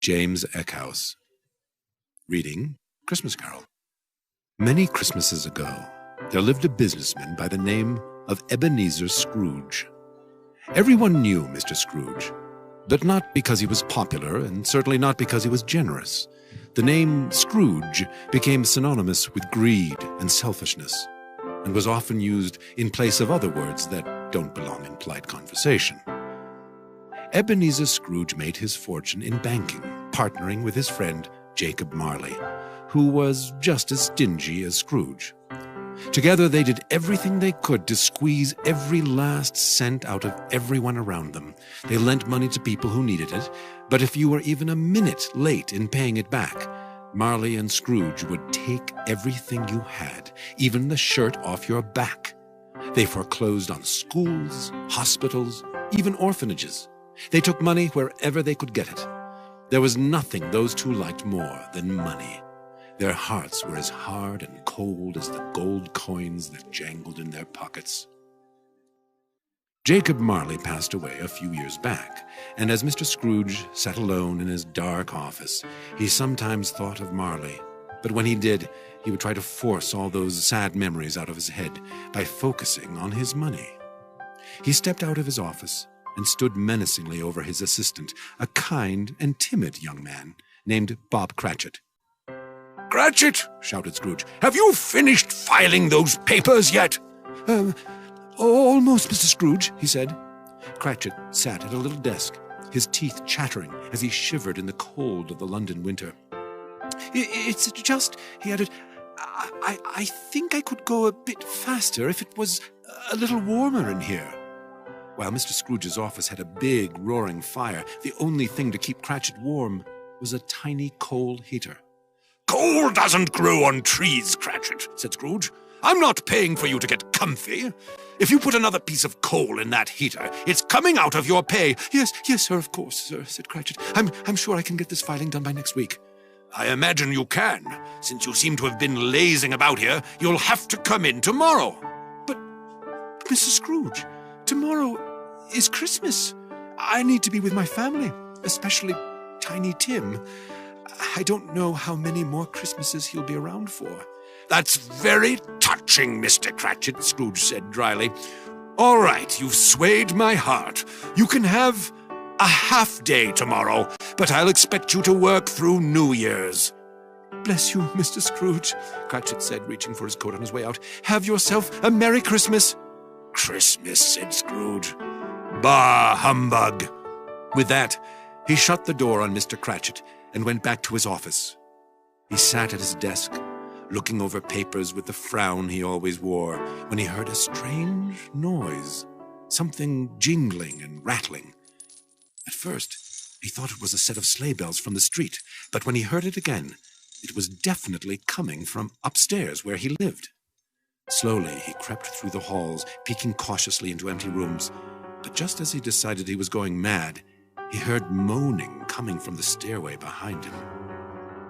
James Eckhouse. Reading Christmas Carol. Many Christmases ago, there lived a businessman by the name of Ebenezer Scrooge. Everyone knew Mr. Scrooge, but not because he was popular, and certainly not because he was generous. The name Scrooge became synonymous with greed and selfishness, and was often used in place of other words that don't belong in polite conversation. Ebenezer Scrooge made his fortune in banking, partnering with his friend Jacob Marley, who was just as stingy as Scrooge. Together they did everything they could to squeeze every last cent out of everyone around them. They lent money to people who needed it, but if you were even a minute late in paying it back, Marley and Scrooge would take everything you had, even the shirt off your back. They foreclosed on schools, hospitals, even orphanages. They took money wherever they could get it. There was nothing those two liked more than money. Their hearts were as hard and cold as the gold coins that jangled in their pockets. Jacob Marley passed away a few years back, and as Mr. Scrooge sat alone in his dark office, he sometimes thought of Marley. But when he did, he would try to force all those sad memories out of his head by focusing on his money. He stepped out of his office and stood menacingly over his assistant, a kind and timid young man named Bob Cratchit. "Cratchit," shouted Scrooge, "have you finished filing those papers yet?" Almost, Mr. Scrooge," he said. Cratchit sat at a little desk, his teeth chattering as he shivered in the cold of the London winter. It's just," he added, I think I could go a bit faster if it was a little warmer in here." While Mr. Scrooge's office had a big, roaring fire, the only thing to keep Cratchit warm was a tiny coal heater. "Coal doesn't grow on trees, Cratchit," said Scrooge. "I'm not paying for you to get comfy. If you put another piece of coal in that heater, it's coming out of your pay." Yes, sir, of course, sir," said Cratchit. I'm sure I can get this filing done by next week." "I imagine you can. Since you seem to have been lazing about here, you'll have to come in tomorrow." But, Mr. Scrooge, tomorrow is Christmas. I need to be with my family, especially Tiny Tim. I don't know how many more Christmases he'll be around for." "That's very touching, Mr. Cratchit," Scrooge said dryly. "All right, you've swayed my heart. You can have a half-day tomorrow, but I'll expect you to work through New Year's." "Bless you, Mr. Scrooge," Cratchit said, reaching for his coat on his way out. "Have yourself a Merry Christmas." "Christmas," said Scrooge. "Bah, humbug." With that, he shut the door on Mr. Cratchit and went back to his office. He sat at his desk, looking over papers with the frown he always wore, when he heard a strange noise, something jingling and rattling. At first, he thought it was a set of sleigh bells from the street, but when he heard it again, it was definitely coming from upstairs where he lived. Slowly, he crept through the halls, peeking cautiously into empty rooms, but just as he decided he was going mad, he heard moaning coming from the stairway behind him.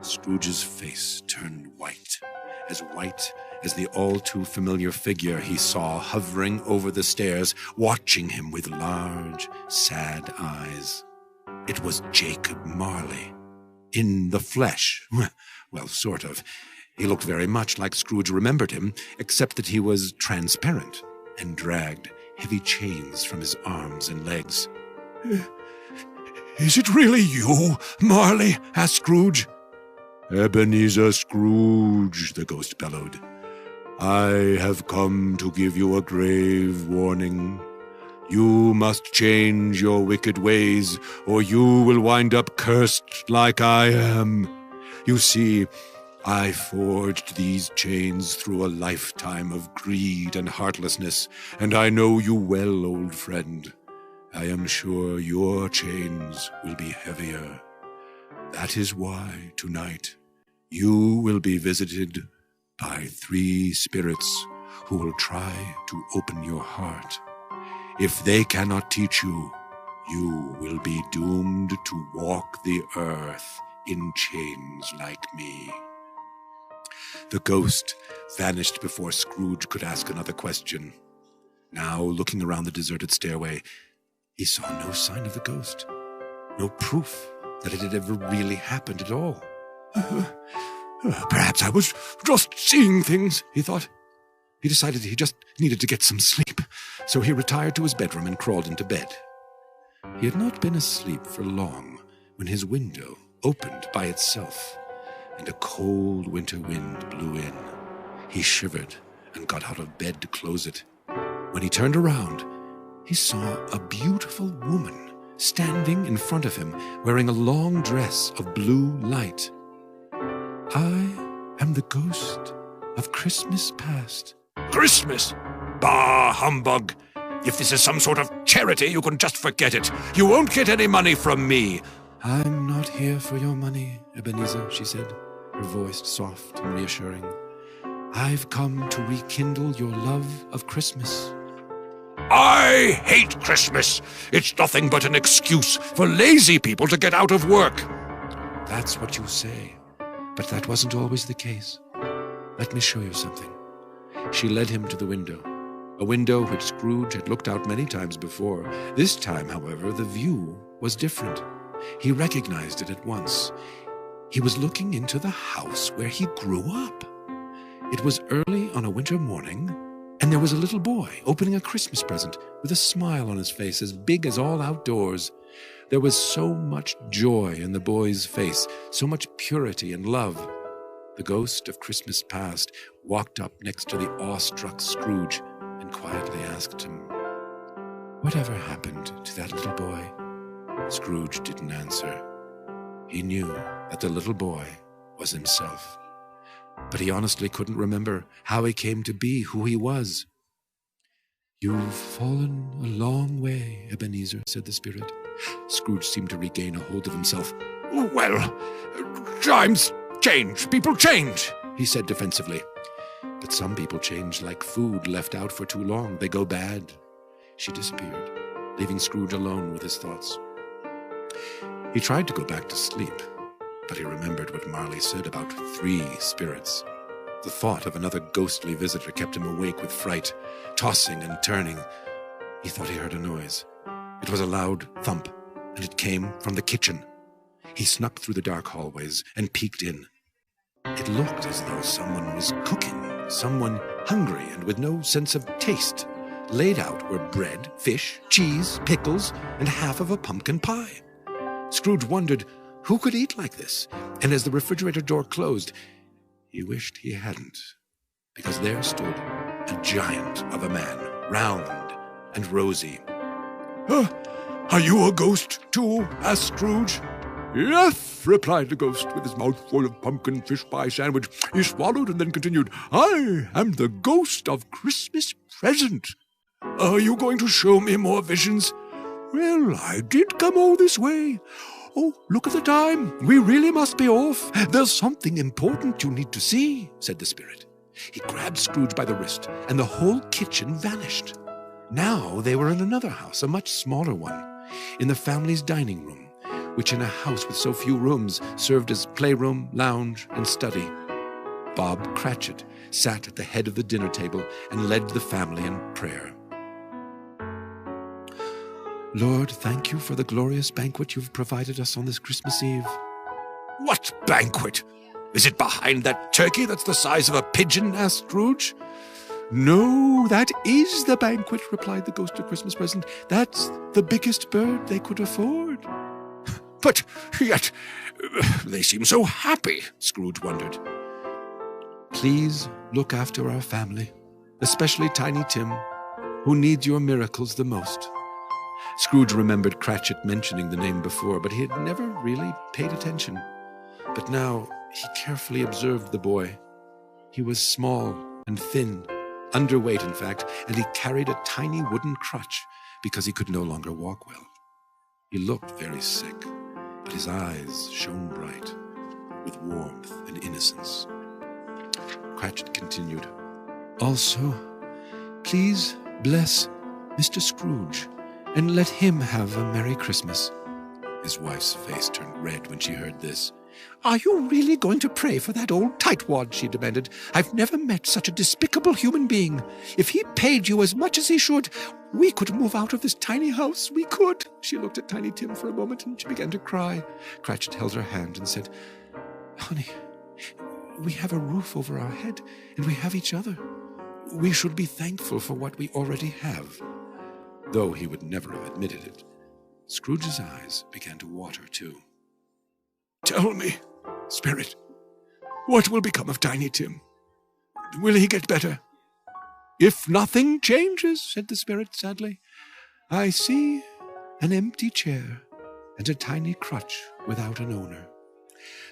Scrooge's face turned white as the all-too-familiar figure he saw hovering over the stairs, watching him with large, sad eyes. It was Jacob Marley, in the flesh. Well, sort of. He looked very much like Scrooge remembered him, except that he was transparent and dragged heavy chains from his arms and legs. "Is it really you, Marley?" asked Scrooge. "Ebenezer Scrooge," the ghost bellowed. "I have come to give you a grave warning. You must change your wicked ways, or you will wind up cursed like I am. You see, I forged these chains through a lifetime of greed and heartlessness, and I know you well, old friend. I am sure your chains will be heavier. That is why, tonight, you will be visited by 3 spirits who will try to open your heart. If they cannot teach you, you will be doomed to walk the earth in chains like me." The ghost vanished before Scrooge could ask another question. Now, looking around the deserted stairway, he saw no sign of the ghost, no proof that it had ever really happened at all. Perhaps I was just seeing things, he thought. He decided he just needed to get some sleep, so he retired to his bedroom and crawled into bed. He had not been asleep for long when his window opened by itself, and a cold winter wind blew in. He shivered and got out of bed to close it. When he turned around, he saw a beautiful woman standing in front of him, wearing a long dress of blue light. "I am the ghost of Christmas past." "Christmas? Bah, humbug! If this is some sort of charity, you can just forget it. You won't get any money from me." "I'm not here for your money, Ebenezer," she said, her voice soft and reassuring. "I've come to rekindle your love of Christmas." "I hate Christmas. It's nothing but an excuse for lazy people to get out of work." "That's what you say, but that wasn't always the case. Let me show you something." She led him to the window, a window which Scrooge had looked out many times before. This time, however, the view was different. He recognized it at once. He was looking into the house where he grew up. It was early on a winter morning, and there was a little boy opening a Christmas present with a smile on his face as big as all outdoors. There was so much joy in the boy's face, so much purity and love. The ghost of Christmas past walked up next to the awestruck Scrooge and quietly asked him, "Whatever happened to that little boy?" Scrooge didn't answer. He knew that the little boy was himself, but he honestly couldn't remember how he came to be who he was. "You've fallen a long way, Ebenezer," said the spirit. Scrooge seemed to regain a hold of himself. "Well, times change. People change," he said defensively. "But some people change like food left out for too long. They go bad." She disappeared, leaving Scrooge alone with his thoughts. He tried to go back to sleep, but he remembered what Marley said about 3 spirits. The thought of another ghostly visitor kept him awake with fright, tossing and turning. He thought he heard a noise. It was a loud thump, and it came from the kitchen. He snuck through the dark hallways and peeked in. It looked as though someone was cooking, someone hungry and with no sense of taste. Laid out were bread, fish, cheese, pickles, and half of a pumpkin pie. Scrooge wondered who could eat like this, and as the refrigerator door closed, he wished he hadn't, because there stood a giant of a man, round and rosy. "Are you a ghost, too?" asked Scrooge. "Yes," replied the ghost, with his mouth full of pumpkin fish pie sandwich. He swallowed and then continued, "I am the ghost of Christmas present. Are you going to show me more visions?" "Well, I did come all this way. Oh, look at the time. We really must be off. There's something important you need to see," said the spirit. He grabbed Scrooge by the wrist, and the whole kitchen vanished. Now they were in another house, a much smaller one, in the family's dining room, which in a house with so few rooms served as playroom, lounge, and study. Bob Cratchit sat at the head of the dinner table and led the family in prayer. "Lord, thank you for the glorious banquet you've provided us on this Christmas Eve." "What banquet? Is it behind that turkey that's the size of a pigeon?" asked Scrooge. "No, that is the banquet," replied the ghost of Christmas present. "That's the biggest bird they could afford." "But yet, they seem so happy," Scrooge wondered. "Please look after our family, especially Tiny Tim, who needs your miracles the most." Scrooge remembered Cratchit mentioning the name before, but he had never really paid attention. But now he carefully observed the boy. He was small and thin, underweight in fact, and he carried a tiny wooden crutch because he could no longer walk well. He looked very sick, but his eyes shone bright with warmth and innocence. Cratchit continued, "Also, please bless Mr. Scrooge and let him have a Merry Christmas." His wife's face turned red when she heard this. "Are you really going to pray for that old tightwad?" she demanded. "I've never met such a despicable human being. If he paid you as much as he should, we could move out of this tiny house. We could." She looked at Tiny Tim for a moment and she began to cry. Cratchit held her hand and said, "Honey, we have a roof over our head and we have each other. We should be thankful for what we already have." Though he would never have admitted it, Scrooge's eyes began to water too. "Tell me, Spirit, what will become of Tiny Tim? Will he get better?" "If nothing changes," said the Spirit sadly, "I see an empty chair and a tiny crutch without an owner."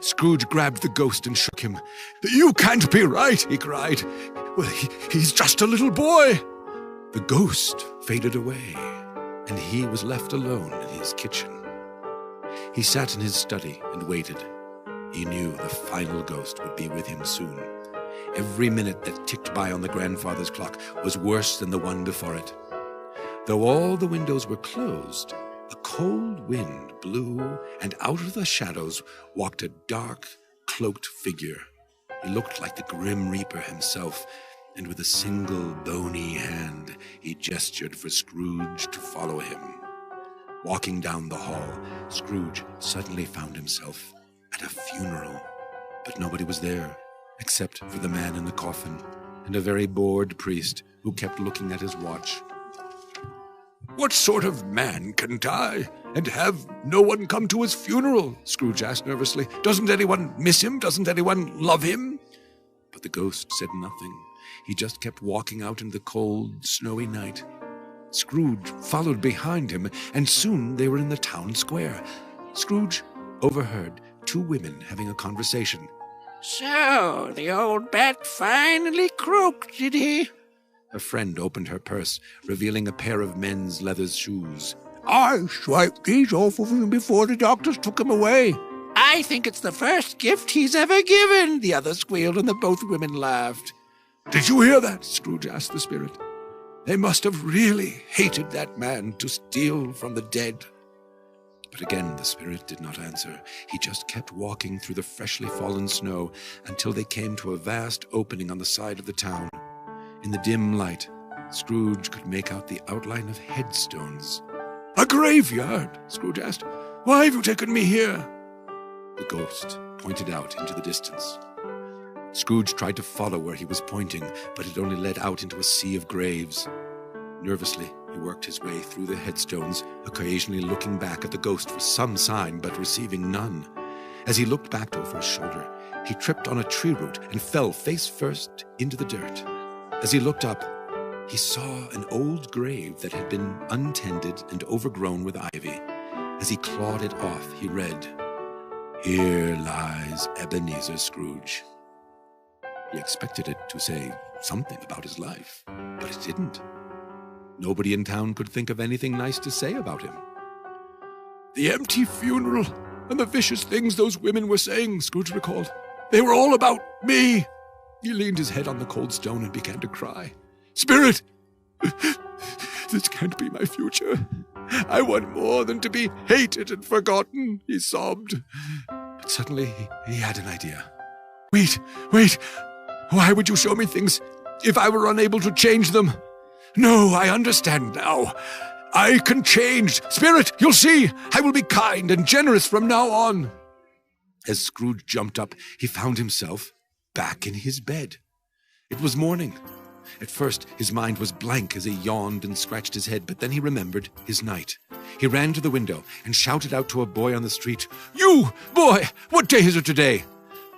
Scrooge grabbed the ghost and shook him. "You can't be right," he cried. "Well, he's just a little boy." The ghost faded away, and he was left alone in his kitchen. He sat in his study and waited. He knew the final ghost would be with him soon. Every minute that ticked by on the grandfather's clock was worse than the one before it. Though all the windows were closed, a cold wind blew, and out of the shadows walked a dark, cloaked figure. He looked like the Grim Reaper himself, and with a single bony hand he gestured for Scrooge to follow him. Walking down the hall, Scrooge suddenly found himself at a funeral. But nobody was there, except for the man in the coffin and a very bored priest who kept looking at his watch. "What sort of man can die and have no one come to his funeral?" Scrooge asked nervously. "Doesn't anyone miss him? Doesn't anyone love him?" But the ghost said nothing. He just kept walking out in the cold, snowy night. Scrooge followed behind him, and soon they were in the town square. Scrooge overheard two women having a conversation. "So, the old bat finally croaked, did he?" A friend opened her purse, revealing a pair of men's leather shoes. "I swiped these off of him before the doctors took him away." "I think it's the first gift he's ever given," the other squealed, and both women laughed. "Did you hear that?" Scrooge asked the Spirit. "They must have really hated that man to steal from the dead." But again the Spirit did not answer. He just kept walking through the freshly fallen snow until they came to a vast opening on the side of the town. In the dim light, Scrooge could make out the outline of headstones. "A graveyard?" Scrooge asked. "Why have you taken me here?" The ghost pointed out into the distance. Scrooge tried to follow where he was pointing, but it only led out into a sea of graves. Nervously, he worked his way through the headstones, occasionally looking back at the ghost for some sign, but receiving none. As he looked back over his shoulder, he tripped on a tree root and fell face first into the dirt. As he looked up, he saw an old grave that had been untended and overgrown with ivy. As he clawed it off, he read, "Here lies Ebenezer Scrooge." He expected it to say something about his life, but it didn't. Nobody in town could think of anything nice to say about him. "The empty funeral and the vicious things those women were saying," Scrooge recalled. "They were all about me." He leaned his head on the cold stone and began to cry. "Spirit, this can't be my future. I want more than to be hated and forgotten," he sobbed. But suddenly he had an idea. Wait. Why would you show me things if I were unable to change them? No, I understand now. I can change. Spirit, you'll see. I will be kind and generous from now on." As Scrooge jumped up, he found himself back in his bed. It was morning. At first, his mind was blank as he yawned and scratched his head, but then he remembered his night. He ran to the window and shouted out to a boy on the street, "You, boy, what day is it today?"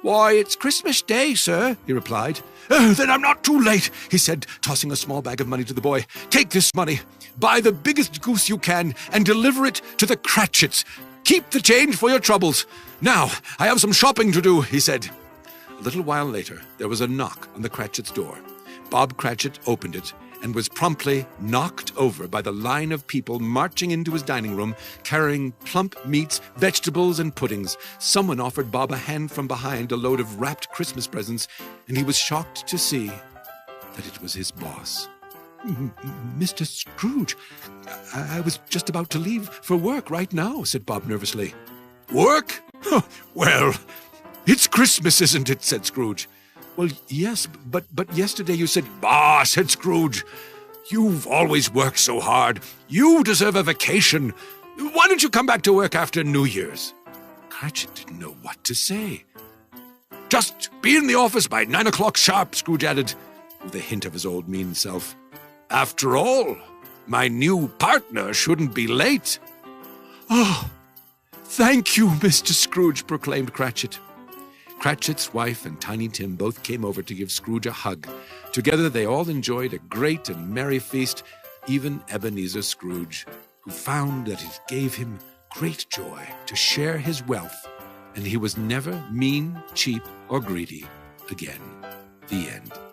"Why, it's Christmas Day, sir," he replied. "Oh, then I'm not too late," he said, tossing a small bag of money to the boy. "Take this money, buy the biggest goose you can, and deliver it to the Cratchits. Keep the change for your troubles. Now, I have some shopping to do," he said. A little while later, there was a knock on the Cratchits' door. Bob Cratchit opened it and was promptly knocked over by the line of people marching into his dining room, carrying plump meats, vegetables, and puddings. Someone offered Bob a hand from behind a load of wrapped Christmas presents, and he was shocked to see that it was his boss. "Mr. Scrooge, I was just about to leave for work right now," said Bob nervously. "Work?" Well, it's Christmas, isn't it? Said Scrooge. Well, yes, but yesterday you said, Bah, said Scrooge. You've always worked so hard. You deserve a vacation. Why don't you come back to work after New Year's? Cratchit didn't know what to say. Just be in the office by 9 o'clock sharp, Scrooge added, with a hint of his old mean self. After all, my new partner shouldn't be late. Oh, thank you, Mr. Scrooge, proclaimed Cratchit. Cratchit's wife and Tiny Tim both came over to give Scrooge a hug. Together they all enjoyed a great and merry feast, even Ebenezer Scrooge, who found that it gave him great joy to share his wealth, and he was never mean, cheap, or greedy again. The end.